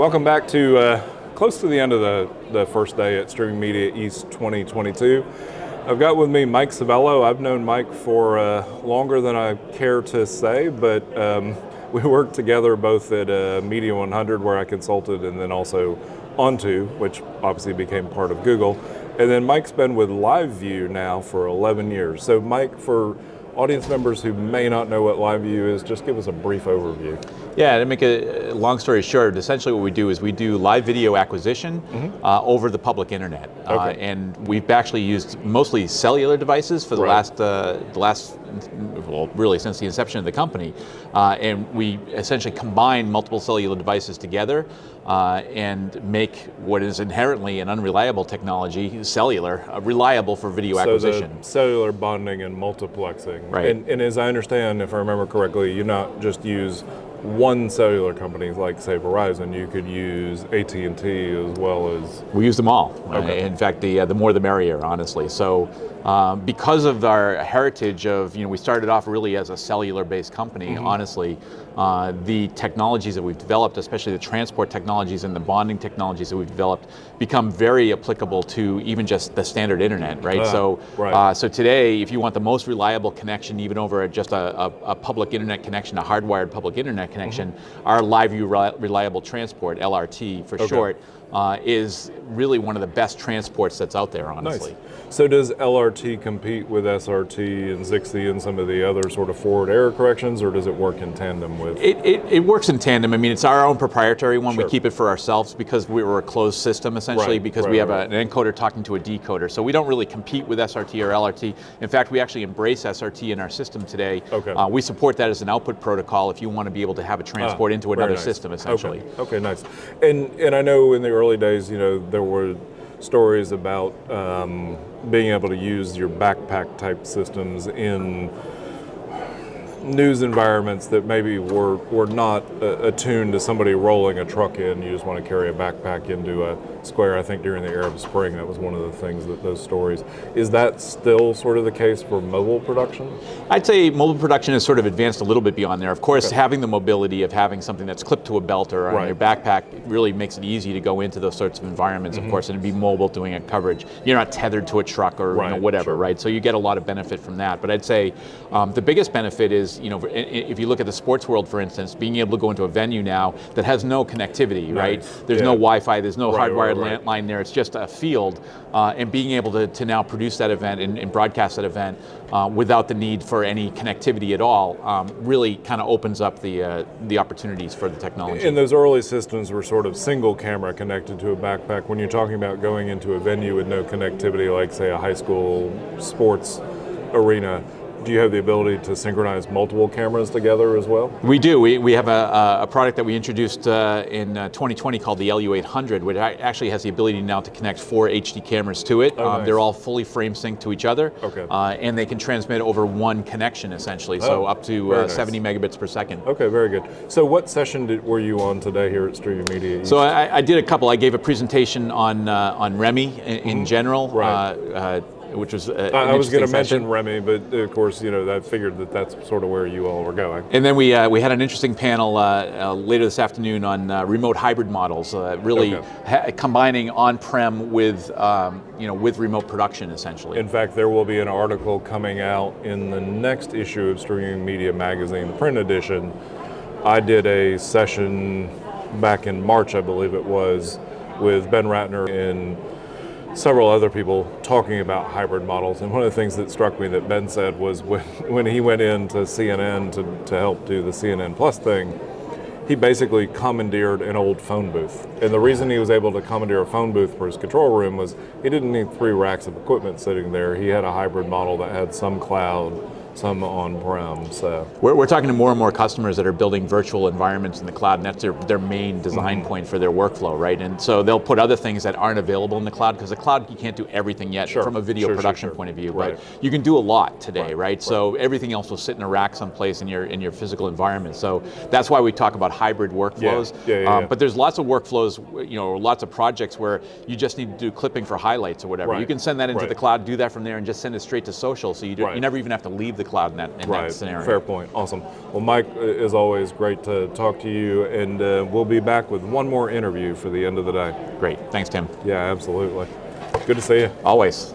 Welcome back to close to the end of the first day at Streaming Media East 2022. I've got with me Mike Savello. I've known Mike for longer than I care to say, but we worked together both at Media 100 where I consulted, and then also Onto, which obviously became part of Google. And then Mike's been with LiveU now for 11 years. So Mike, for audience members who may not know what LiveU is, just give us a brief overview. Yeah, to make a long story short, essentially what we do is we do live video acquisition over the public internet. Okay. And we've actually used mostly cellular devices for the last, well, really since the inception of the company. And we essentially combine multiple cellular devices together and make what is inherently an unreliable technology, cellular, reliable for video acquisition. The cellular bonding and multiplexing. Right. And as I understand, if I remember correctly, you not just use one cellular company like, say, Verizon. You could use AT&T as well as... We use them all. Okay. In fact, the more the merrier, honestly. So because of our heritage of, we started off really as a cellular-based company, honestly, the technologies that we've developed, especially the transport technologies and the bonding technologies that we've developed, become very applicable to even just the standard internet, right? So today, if you want the most reliable connection, even over just a public internet connection, a hardwired public internet connection, our LiveU Reliable Transport, LRT for short, is really one of the best transports that's out there, honestly. Nice. So does LRT compete with SRT and Zixi and some of the other sort of forward error corrections, or does it work in tandem with? It works in tandem. I mean, it's our own proprietary one. Sure. We keep it for ourselves because we were a closed system, essentially, because we have an encoder talking to a decoder. So we don't really compete with SRT or LRT. In fact, we actually embrace SRT in our system today. Okay. We support that as an output protocol if you want to be able to have a transport into another system, essentially. Okay, nice. And I know in the early days, there were stories about being able to use your backpack type systems in news environments that maybe were not attuned to somebody rolling a truck in. You just want to carry a backpack into a square. I think during the Arab Spring, that was one of the things that those stories. Is that still sort of the case for mobile production? I'd say mobile production has sort of advanced a little bit beyond there. Of course, having the mobility of having something that's clipped to a belt or on your backpack really makes it easy to go into those sorts of environments, of course, and be mobile doing a coverage. You're not tethered to a truck or whatever, right? So you get a lot of benefit from that. But I'd say the biggest benefit is, if you look at the sports world, for instance, being able to go into a venue now that has no connectivity, right? There's no Wi-Fi, there's no hardwired landline there, it's just a field, and being able to now produce that event and broadcast that event without the need for any connectivity at all really kind of opens up the opportunities for the technology. And those early systems were sort of single camera connected to a backpack. When you're talking about going into a venue with no connectivity, like say a high school sports arena, do you have the ability to synchronize multiple cameras together as well? We do. We have a product that we introduced in 2020 called the LU800, which actually has the ability now to connect 4 HD cameras to it. Nice. They're all fully frame synced to each other, and they can transmit over one connection, essentially, so up to 70 megabits per second. Okay, very good. So what session were you on today here at Streaming Media East? So I did a couple. I gave a presentation on REMI in general. Which was I was going to mention REMI, but of course, I figured that's sort of where you all were going. And then we had an interesting panel later this afternoon on remote hybrid models, really combining on-prem with with remote production, essentially. In fact, there will be an article coming out in the next issue of Streaming Media Magazine, the print edition. I did a session back in March, I believe it was, with Ben Ratner and several other people talking about hybrid models, and one of the things that struck me that Ben said was when he went into CNN to help do the CNN Plus thing, he basically commandeered an old phone booth. And the reason he was able to commandeer a phone booth for his control room was he didn't need 3 racks of equipment sitting there. He had a hybrid model that had some cloud, some on-prem. So we're talking to more and more customers that are building virtual environments in the cloud, and that's their main design point for their workflow, right? And so they'll put other things that aren't available in the cloud, because the cloud, you can't do everything yet from a video production point of view, but you can do a lot today, right? So everything else will sit in a rack someplace in your physical environment. So that's why we talk about hybrid workflows. But there's lots of workflows, lots of projects where you just need to do clipping for highlights or whatever. You can send that into the cloud, do that from there, and just send it straight to social, so you never even have to leave the cloud in that scenario. Fair point. Awesome. Well, Mike, as always, great to talk to you, and we'll be back with one more interview for the end of the day. Great. Thanks, Tim. Yeah, absolutely. Good to see you. Always.